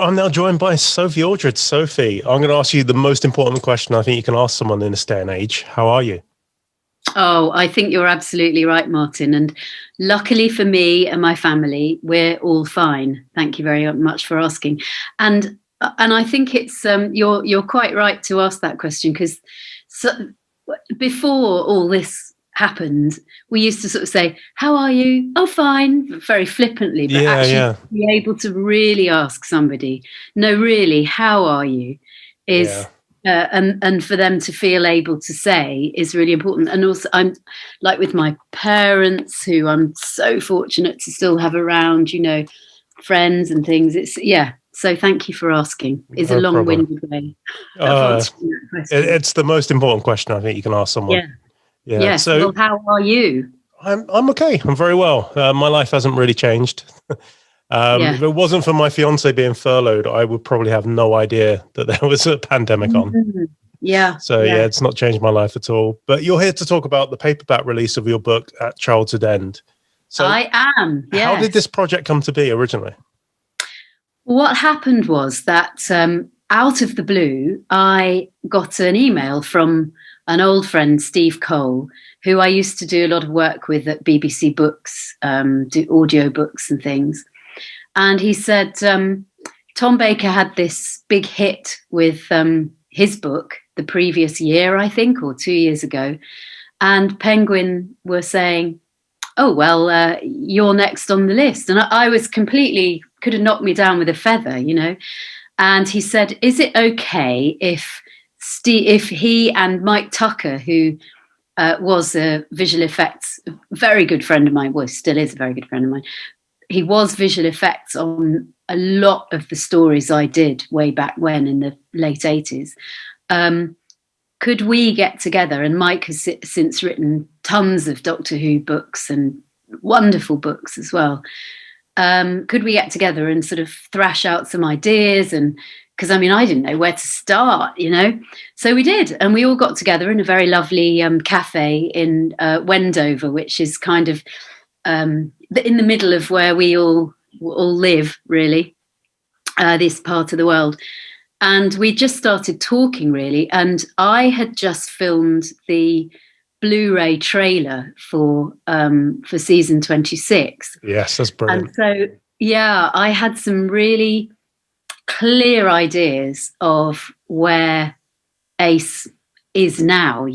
I'm now joined by Sophie Aldred. Sophie, I'm going to ask you the most important question I think you can ask someone in this day and age. How are you? Oh, I think you're absolutely right, Martyn. And luckily for me and my family, we're all fine. Thank you very much for asking. And I think it's you're quite right to ask that question because before all this happened, we used to sort of say, "How are you?" "Oh, fine," very flippantly, but actually be able to really ask somebody, "No, really, how are you?" is. And for them to feel able to say is really important. And also, I'm like with my parents, who I'm so fortunate to still have around, friends and things. So thank you for asking. It's a long-winded way of answering that question. It's the most important question I think you can ask someone. Yeah. Yes. So, well, how are you? I'm okay. I'm very well. My life hasn't really changed. If it wasn't for my fiance being furloughed, I would probably have no idea that there was a pandemic on. Yeah. So it's not changed my life at all. But you're here to talk about the paperback release of your book At Childhood End. So I am. Yes. How did this project come to be originally? What happened was that out of the blue, I got an email from an old friend, Steve Cole, who I used to do a lot of work with at BBC Books, do audio books and things. And he said, Tom Baker had this big hit with his book the previous year, I think, or 2 years ago. And Penguin were saying, "Oh, well, you're next on the list." And I was completely, could have knocked me down with a feather, And he said, "Is it okay if he and Mike Tucker, who was a visual effects, very good friend of mine, well, still is a very good friend of mine, he was visual effects on a lot of the stories I did way back when in the late 80s. Could we get together?" And Mike has since written tons of Doctor Who books and wonderful books as well. Could we get together and sort of thrash out some ideas? And because, I didn't know where to start, So we did. And we all got together in a very lovely cafe in Wendover, which is kind of in the middle of where we all live, really, this part of the world. And we just started talking, really. And I had just filmed the Blu-ray trailer for season 26. Yes, that's brilliant. And so, I had some really clear ideas of where Ace is now,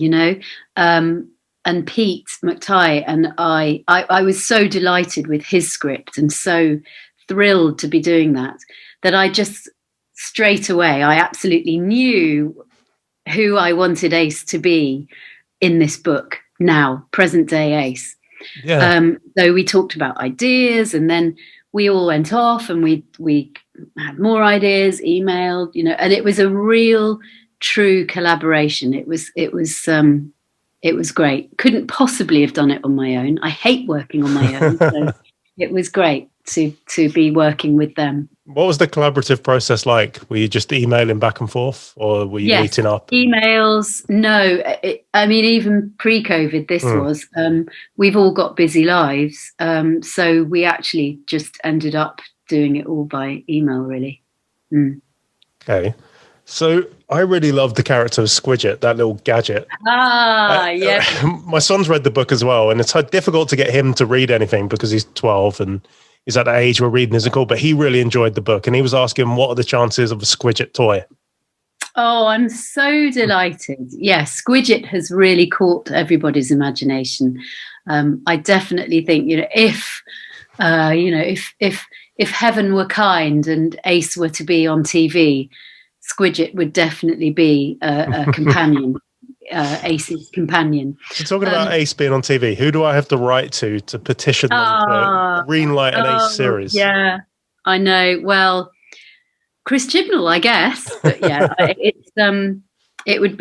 and Pete McTighe and I was so delighted with his script and so thrilled to be doing that I just straight away, I absolutely knew who I wanted Ace to be in this book now, present day Ace. So we talked about ideas and then we all went off and we had more ideas, emailed, and it was a real true collaboration. It was great. Couldn't possibly have done it on my own. I hate working on my own. So it was great to be working with them. What was the collaborative process like? Were you just emailing back and forth or were you meeting up? Emails. No, even pre-COVID, this was, we've all got busy lives. So we actually just ended up doing it all by email, really. Okay. So I really love the character of Squidget, that little gadget. Yes. My son's read the book as well, and it's difficult to get him to read anything because he's 12 and he's at the age where reading isn't cool, but he really enjoyed the book, and he was asking, what are the chances of a Squidget toy? Oh, I'm so delighted. Yes, Squidget has really caught everybody's imagination. I definitely think, if heaven were kind and Ace were to be on TV, Squidget would definitely be a companion, Ace's companion. So talking about Ace being on TV, who do I have to write to petition them to greenlight an Ace series? Yeah, I know. Well, Chris Chibnall, I guess. But yeah, it would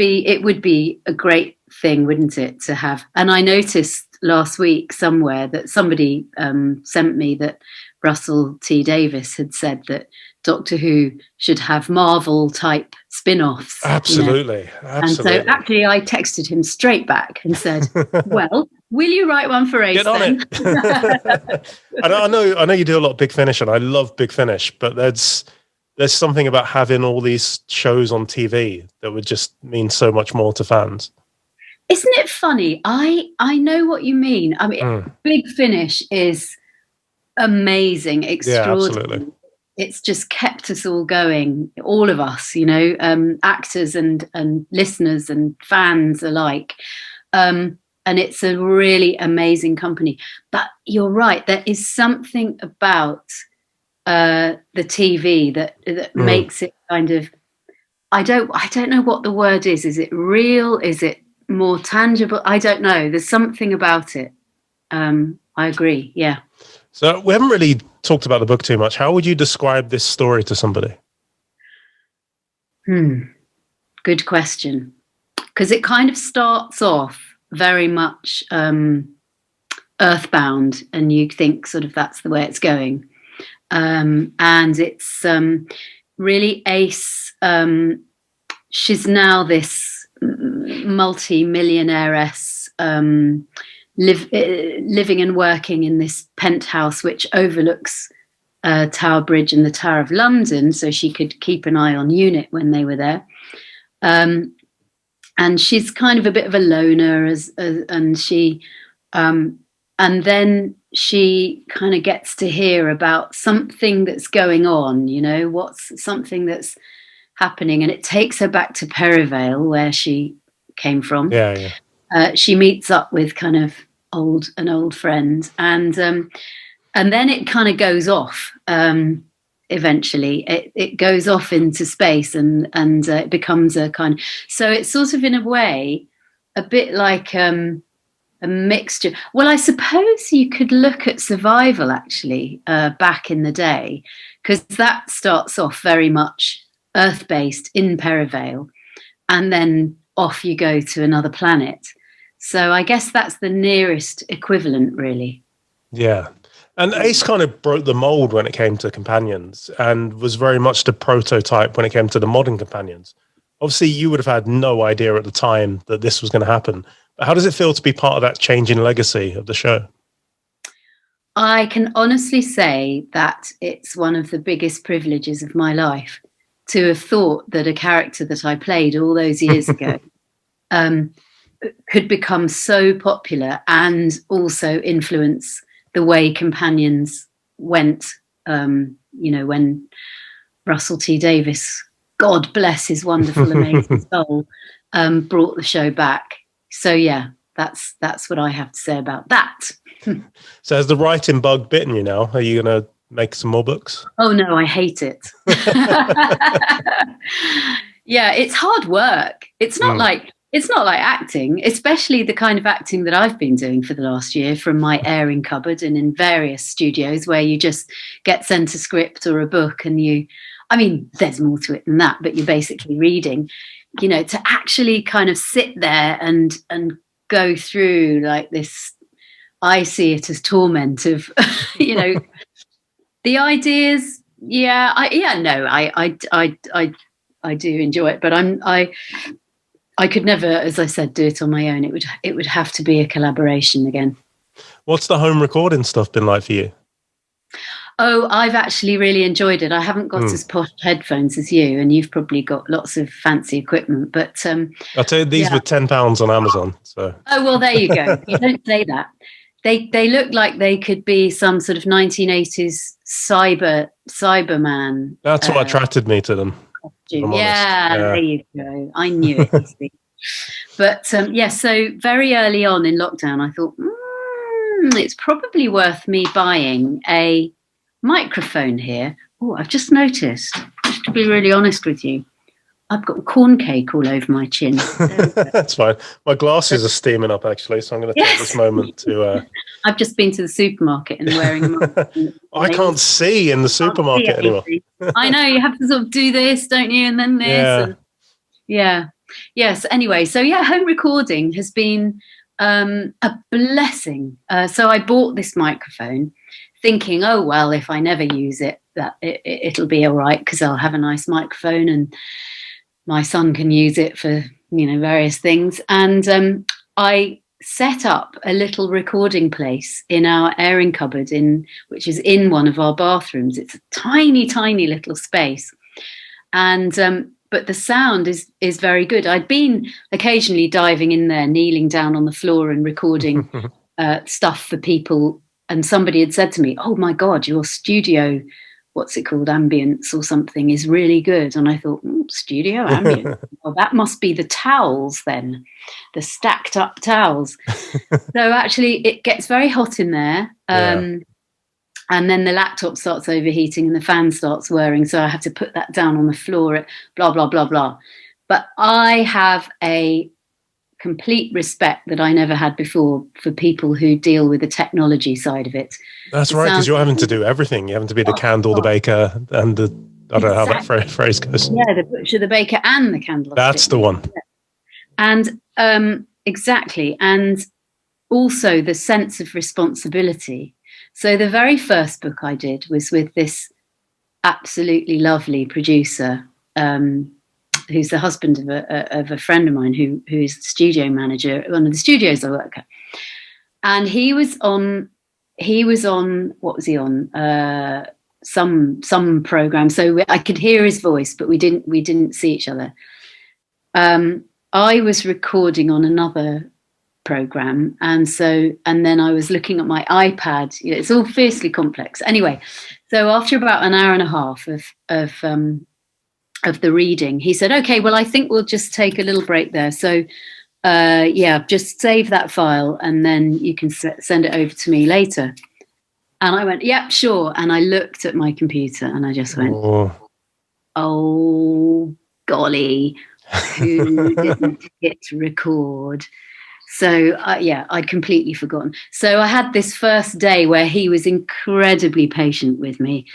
be a great thing, wouldn't it, to have? And I noticed last week somewhere that somebody sent me that Russell T Davies had said that Doctor Who should have Marvel-type spin-offs. Absolutely. And so actually I texted him straight back and said, well, will you write one for Ace? Get on it. I know you do a lot of Big Finish, and I love Big Finish, but there's there's something about having all these shows on TV that would just mean so much more to fans. Isn't it funny? I know what you mean. I mean, Big Finish is amazing, extraordinary. Yeah, absolutely. It's just kept us all going, all of us, actors and listeners and fans alike. And it's a really amazing company. But you're right, there is something about the TV that makes it kind of, I don't know what the word is. Is it real? Is it more tangible? I don't know. There's something about it. I agree. Yeah. So we haven't really talked about the book too much. How would you describe this story to somebody? Good question. Because it kind of starts off very much earthbound, and you think sort of that's the way it's going. And it's really Ace. She's now this multi-millionairess living and working in this penthouse which overlooks Tower Bridge and the Tower of London, so she could keep an eye on UNIT when they were there. And she's kind of a bit of a loner, and then she kind of gets to hear about something that's going on, what's something that's happening, and it takes her back to Perivale, where she came from. Yeah. She meets up with kind of an old friend, and then it kind of goes off. Eventually, it goes off into space, and it becomes a kind. So it's sort of, in a way, a bit like a mixture. Well, I suppose you could look at Survival actually back in the day, because that starts off very much Earth-based in Perivale, and then off you go to another planet. So I guess that's the nearest equivalent, really. Yeah. And Ace kind of broke the mold when it came to companions, and was very much the prototype when it came to the modern companions. Obviously, you would have had no idea at the time that this was going to happen. But how does it feel to be part of that changing legacy of the show? I can honestly say that it's one of the biggest privileges of my life to have thought that a character that I played all those years ago could become so popular and also influence the way companions went, when Russell T Davies, God bless his wonderful, amazing soul, brought the show back. So yeah, that's what I have to say about that. So has the writing bug bitten you now? Are you going to make some more books? Oh no, I hate it. Yeah, it's hard work. It's not like acting, especially the kind of acting that I've been doing for the last year from my airing cupboard and in various studios, where you just get sent a script or a book and there's more to it than that, but you're basically reading, to actually kind of sit there and go through like this. I see it as torment of, the ideas. Yeah, I do enjoy it, but I could never, as I said, do it on my own. It would have to be a collaboration again. What's the home recording stuff been like for you? Oh, I've actually really enjoyed it. I haven't got as posh headphones as you, and you've probably got lots of fancy equipment. But I'll tell you, these were £10 on Amazon. So well, there you go. You don't say that. They look like they could be some sort of 1980s Cyberman. That's what attracted me to them. Yeah, there you go. I knew it. You see. But so very early on in lockdown, I thought it's probably worth me buying a microphone here. Oh, I've just noticed, just to be really honest with you, I've got corn cake all over my chin. That's fine. My glasses are steaming up, actually, so I'm going to take this moment to... I've just been to the supermarket and wearing them. I can't see in the supermarket anymore. I know, you have to sort of do this, don't you? And then this. Yeah. Yes. Anyway, so home recording has been a blessing. So I bought this microphone thinking, oh, well, if I never use it, that it'll be all right because I'll have a nice microphone and my son can use it for, various things. And I set up a little recording place in our airing cupboard, which is in one of our bathrooms. It's a tiny, tiny little space. and but the sound is very good. I'd been occasionally diving in there, kneeling down on the floor and recording stuff for people. And somebody had said to me, "Oh my God, your studio, what's it called, ambience or something, is really good." And I thought, studio ambience? Well, that must be the towels then, the stacked up towels. So actually, it gets very hot in there. And then the laptop starts overheating and the fan starts whirring. So I have to put that down on the floor, blah, blah, blah, blah. But I have a complete respect that I never had before for people who deal with the technology side of it. That's right, because you're having to do everything. You're having to be the candle, the baker, and the, I don't know how that phrase goes. Yeah, the butcher, the baker, and the candlestick. That's the one. And exactly. And also the sense of responsibility. So the very first book I did was with this absolutely lovely producer, who's the husband of a friend of mine who is the studio manager at one of the studios I work at. And he was on, what was he on? Some program. So I could hear his voice, but we didn't see each other. I was recording on another program, and then I was looking at my iPad. It's all fiercely complex. Anyway, so after about an hour and a half of the reading, he said, "Okay, well, I think we'll just take a little break there. So, just save that file, and then you can send it over to me later." And I went, "Yep, sure." And I looked at my computer, and I just went, "Oh golly, who didn't hit record?" So, I'd completely forgotten. So I had this first day where he was incredibly patient with me.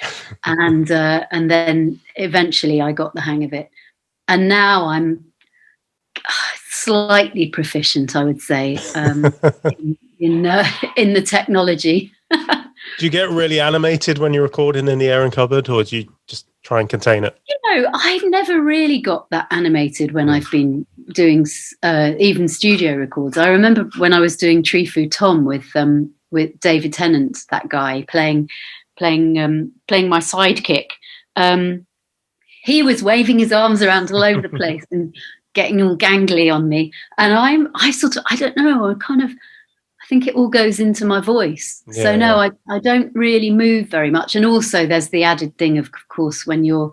And then eventually I got the hang of it. And now I'm slightly proficient, I would say, in the technology. Do you get really animated when you're recording in the airing cupboard, or do you just try and contain it? I've never really got that animated when I've been doing even studio records. I remember when I was doing Tree Food Tom with David Tennant, that guy playing my sidekick. He was waving his arms around all over the place and getting all gangly on me, and I don't know, I think it all goes into my voice. Yeah, so no, I don't really move very much. And also there's the added thing of course, when you're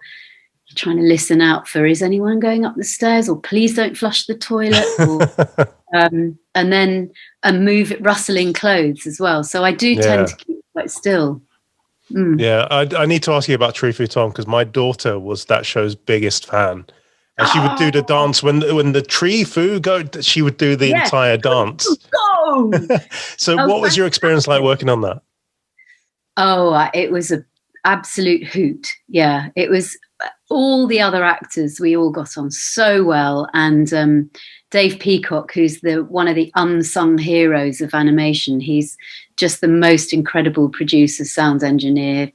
trying to listen out for, is anyone going up the stairs, or please don't flush the toilet, or, and then move it, rustling clothes as well. So I do tend to keep quite still. Yeah, I need to ask you about Tree Food Tom, because my daughter was that show's biggest fan. And she would do the dance when the tree food go. She would do the entire dance. So, what was your experience like working on that? Oh, it was an absolute hoot. Yeah, it was. All the other actors, we all got on so well, and Dave Peacock, who's one of the unsung heroes of animation. He's just the most incredible producer, sound engineer,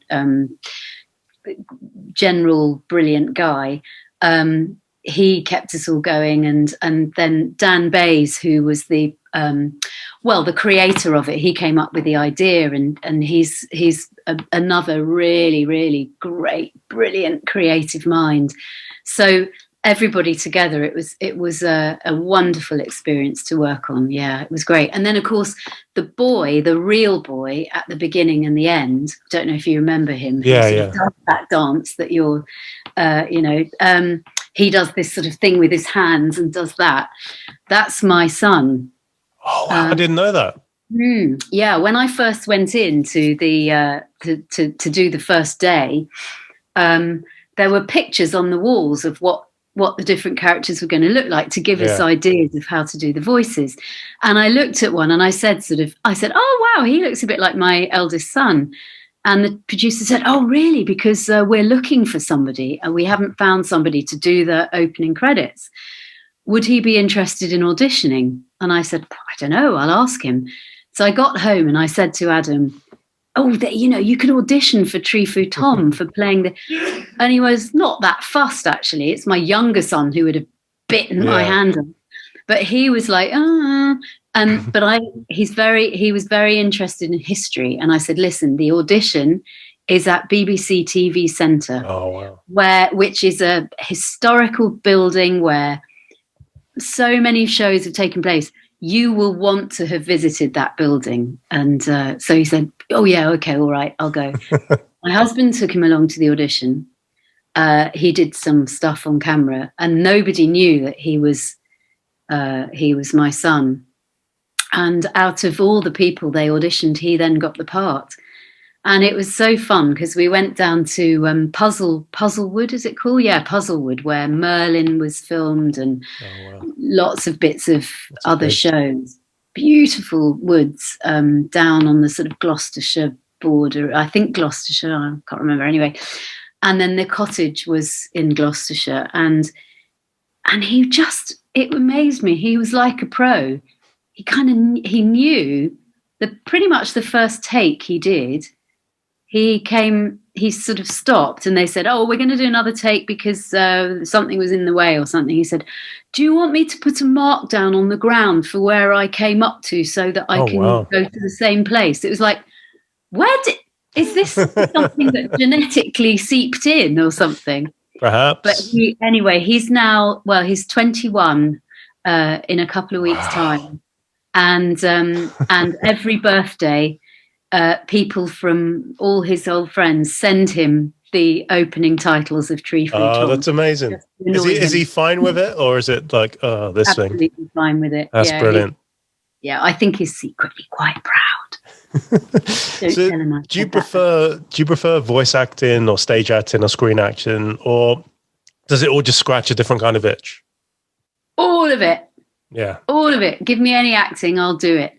general brilliant guy. He kept us all going, and then Dan Bays, who was the creator of it, he came up with the idea, and he's another really, really great, brilliant creative mind. So everybody together, it was a wonderful experience to work on. Yeah, it was great. And then of course the real boy at the beginning and the end, don't know if you remember him, does that dance that you're he does this sort of thing with his hands and does that. That's my son. Oh, wow, I didn't know that. Yeah, when I first went in to the to do the first day, there were pictures on the walls of what the different characters were going to look like to give us ideas of how to do the voices. And I looked at one and I said, "Oh wow, he looks a bit like my eldest son." And the producer said, "Oh, really? Because we're looking for somebody and we haven't found somebody to do the opening credits. Would he be interested in auditioning?" And I said, "I don't know, I'll ask him." So I got home and I said to Adam, "Oh, you could audition for Tree Food Tom for playing the..." And he was not that fussed, actually. It's my younger son who would have bitten my hand off. But he was like, he was very interested in history. And I said, "Listen, the audition is at BBC TV Centre. Oh, wow. Which is a historical building where so many shows have taken place. You will want to have visited that building. And so he said, oh, yeah, okay, all right, I'll go. My husband took him along to the audition. He did some stuff on camera, and nobody knew that he was my son. And out of all the people they auditioned, he then got the part. And it was so fun because we went down to Puzzlewood, is it called? Yeah, Puzzlewood, where Merlin was filmed, and lots of bits of other shows. Beautiful woods down on the sort of Gloucestershire border. I think Gloucestershire, I can't remember anyway. And then the cottage was in Gloucestershire. And it amazed me. He was like a pro. He knew that pretty much the first take he did, he sort of stopped, and they said, oh, we're going to do another take because something was in the way or something. He said, do you want me to put a mark down on the ground for where I came up to so that I can go to the same place? It was like, is this something that genetically seeped in or something? Perhaps. But he's now, he's 21 in a couple of weeks' time. And every birthday, people from all his old friends send him the opening titles of Tree Free Tom. Oh, that's amazing. Is he fine with it, or is it like, Absolutely fine with it. That's brilliant. I think he's secretly quite proud. So do you prefer voice acting or stage acting or screen acting, or does it all just scratch a different kind of itch? All of it. Yeah. All of it. Give me any acting, I'll do it.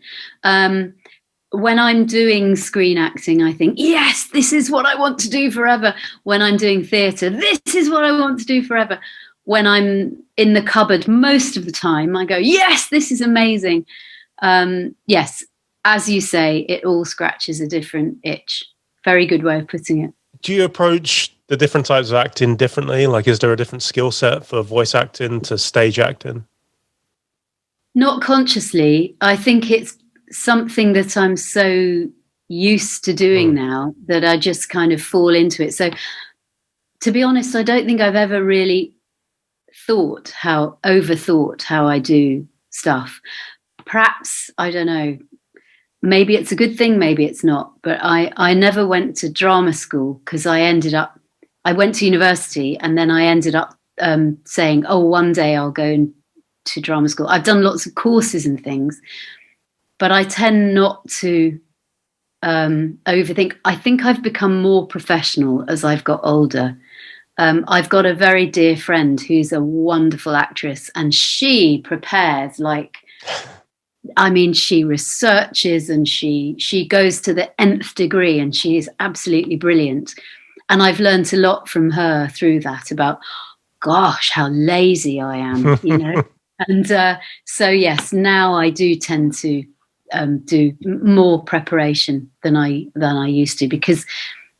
When I'm doing screen acting, I think, yes, this is what I want to do forever. When I'm doing theatre, this is what I want to do forever. When I'm in the cupboard, most of the time, I go, yes, this is amazing. Yes, as you say, it all scratches a different itch. Very good way of putting it. Do you approach the different types of acting differently? Like, is there a different skill set for voice acting to stage acting? Not consciously. I think it's something that I'm so used to doing now that I just kind of fall into it. So, to be honest, I don't think I've ever really overthought how I do stuff. Perhaps, I don't know, maybe it's a good thing, maybe it's not, but I never went to drama school because I went to university and then I ended up saying, oh, one day I'll go to drama school. I've done lots of courses and things, but I tend not to overthink. I think I've become more professional as I've got older. I've got a very dear friend who's a wonderful actress, and she prepares she researches and she goes to the nth degree, and she is absolutely brilliant. And I've learned a lot from her through that about, gosh, how lazy I am, you know. And so, yes, now I do tend to do more preparation than I used to, because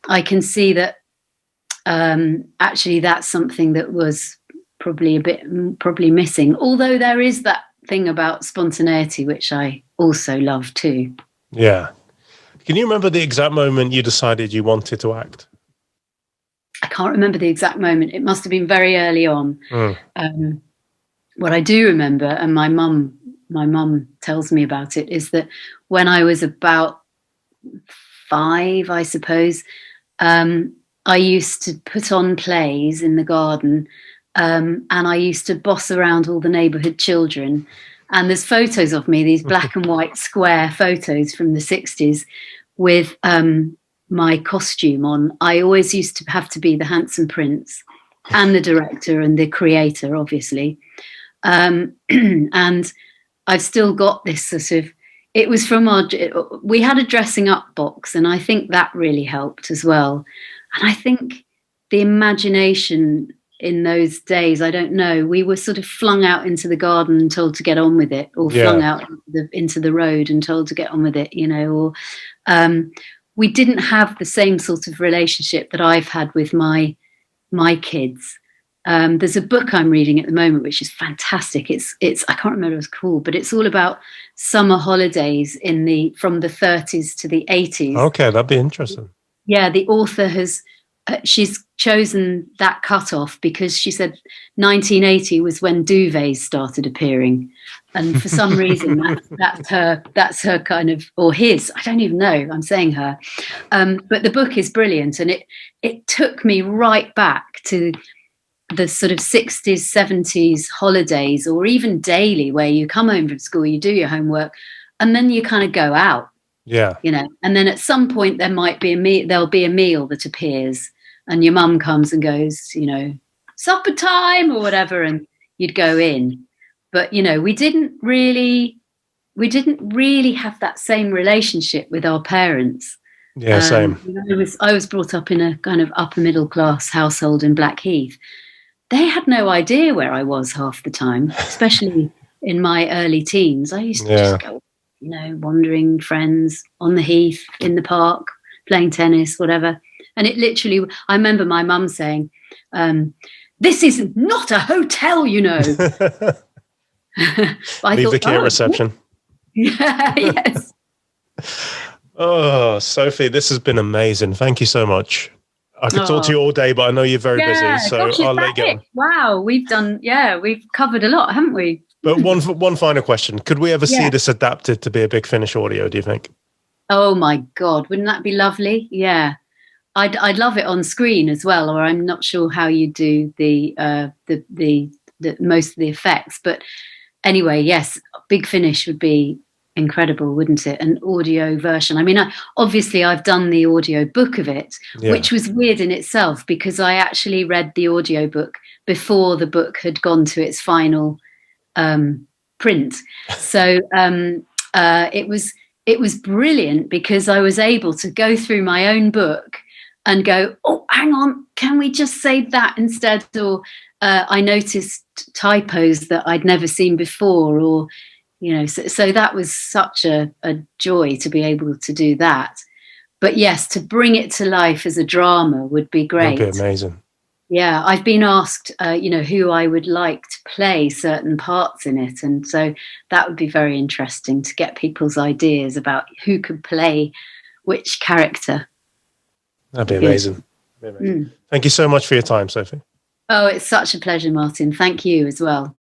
I can see that actually that's something that was probably missing. Although there is that thing about spontaneity, which I also love too. Yeah. Can you remember the exact moment you decided you wanted to act? I can't remember the exact moment. It must have been very early on. What I do remember, and my mum tells me about it, is that when I was about 5, I suppose, I used to put on plays in the garden, and I used to boss around all the neighbourhood children. And there's photos of me, these black and white square photos from the 60s with my costume on. I always used to have to be the handsome prince and the director and the creator, obviously. And I've still got this sort of, it was from we had a dressing up box, and I think that really helped as well. And I think the imagination in those days, I don't know, we were sort of flung out into the garden and told to get on with it, or flung out into the road and told to get on with it, you know, or we didn't have the same sort of relationship that I've had with my kids. There's a book I'm reading at the moment which is fantastic. It's I can't remember what it's called, but it's all about summer holidays from the 30s to the 80s. Okay, that'd be interesting. Yeah, the author has, she's chosen that cutoff because she said 1980 was when duvets started appearing. And for some reason, that's her kind of, or his, I don't even know, I'm saying her. But the book is brilliant. And it took me right back to the sort of 60s, 70s holidays, or even daily, where you come home from school, you do your homework, and then you kind of go out. Yeah. And then at some point there'll be a meal that appears, and your mum comes and goes, supper time or whatever, and you'd go in. But we didn't really have that same relationship with our parents. Yeah, same. I was brought up in a kind of upper middle class household in Blackheath. They had no idea where I was half the time, especially in my early teens. I used to just go, wandering friends on the heath, in the park, playing tennis, whatever. And it literally, I remember my mum saying, this is not a hotel, But I Leave thought, the key at reception. Yeah, yes. Oh, Sophie, this has been amazing. Thank you so much. I could talk to you all day, but I know you're very busy, so I'll let you go. Wow, we've covered a lot, haven't we? But one final question. Could we ever see this adapted to be a Big Finish audio, do you think? Oh my God, wouldn't that be lovely? Yeah. I'd love it on screen as well, or I'm not sure how you do the most of the effects. But anyway, yes, Big Finish would be incredible, wouldn't it? An audio version. I mean, obviously I've done the audio book of it, which was weird in itself because I actually read the audio book before the book had gone to its final print. So it was brilliant because I was able to go through my own book and go, oh, hang on, can we just say that instead? Or I noticed typos that I'd never seen before, or so that was such a joy to be able to do that. But yes, to bring it to life as a drama would be great. That'd be amazing. Yeah, I've been asked, who I would like to play certain parts in it. And so that would be very interesting to get people's ideas about who could play which character. That'd be amazing. Thank you so much for your time, Sophie. Oh, it's such a pleasure, Martyn. Thank you as well.